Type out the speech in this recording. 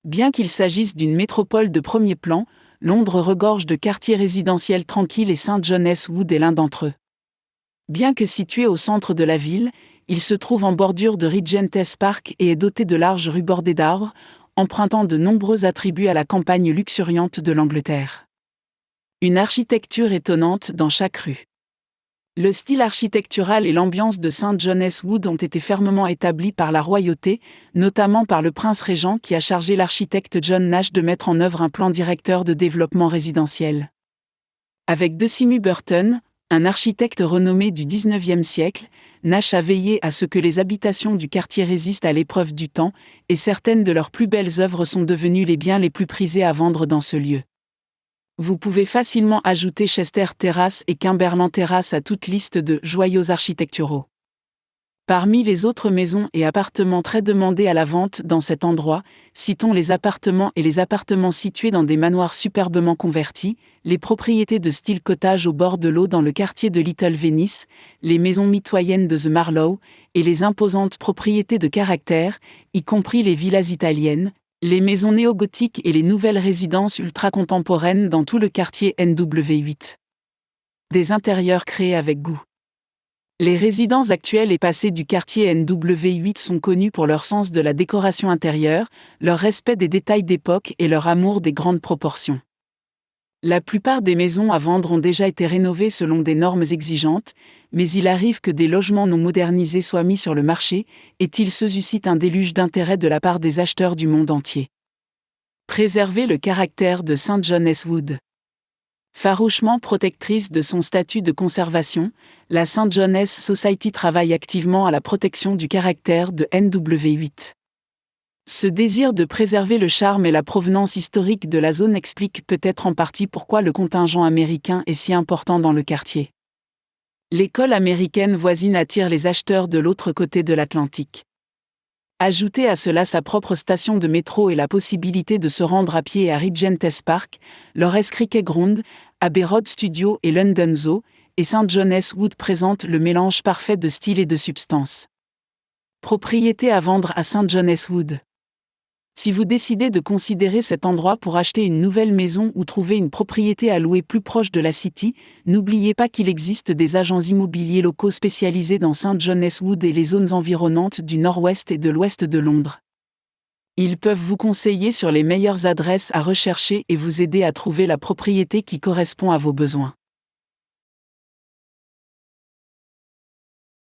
Bien qu'il s'agisse d'une métropole de premier plan, Londres regorge de quartiers résidentiels tranquilles et St. John's Wood est l'un d'entre eux. Bien que situé au centre de la ville, il se trouve en bordure de Regent's Park et est doté de larges rues bordées d'arbres, empruntant de nombreux attributs à la campagne luxuriante de l'Angleterre. Une architecture étonnante dans chaque rue. Le style architectural et l'ambiance de St. John's Wood ont été fermement établis par la royauté, notamment par le prince régent qui a chargé l'architecte John Nash de mettre en œuvre un plan directeur de développement résidentiel. Avec Decimus Burton, un architecte renommé du XIXe siècle, Nash a veillé à ce que les habitations du quartier résistent à l'épreuve du temps, et certaines de leurs plus belles œuvres sont devenues les biens les plus prisés à vendre dans ce lieu. Vous pouvez facilement ajouter Chester Terrace et Cumberland Terrace à toute liste de joyaux architecturaux. Parmi les autres maisons et appartements très demandés à la vente dans cet endroit, citons les appartements et les appartements situés dans des manoirs superbement convertis, les propriétés de style cottage au bord de l'eau dans le quartier de Little Venice, les maisons mitoyennes de The Marlowe, et les imposantes propriétés de caractère, y compris les villas italiennes, les maisons néo-gothiques et les nouvelles résidences ultra-contemporaines dans tout le quartier NW8. Des intérieurs créés avec goût. Les résidents actuels et passés du quartier NW8 sont connus pour leur sens de la décoration intérieure, leur respect des détails d'époque et leur amour des grandes proportions. La plupart des maisons à vendre ont déjà été rénovées selon des normes exigeantes, mais il arrive que des logements non modernisés soient mis sur le marché, et il se suscite un déluge d'intérêt de la part des acheteurs du monde entier. Préserver le caractère de St. John's Wood. Farouchement protectrice de son statut de conservation, la St. John's Society travaille activement à la protection du caractère de NW8. Ce désir de préserver le charme et la provenance historique de la zone explique peut-être en partie pourquoi le contingent américain est si important dans le quartier. L'école américaine voisine attire les acheteurs de l'autre côté de l'Atlantique. Ajoutez à cela sa propre station de métro et la possibilité de se rendre à pied à Regent's Park, Lawrence Cricket Ground, Abbey Road Studio et London Zoo, et St. John's Wood présente le mélange parfait de style et de substance. Propriété à vendre à St. John's Wood. Si vous décidez de considérer cet endroit pour acheter une nouvelle maison ou trouver une propriété à louer plus proche de la City, n'oubliez pas qu'il existe des agents immobiliers locaux spécialisés dans St. John's Wood et les zones environnantes du nord-ouest et de l'ouest de Londres. Ils peuvent vous conseiller sur les meilleures adresses à rechercher et vous aider à trouver la propriété qui correspond à vos besoins.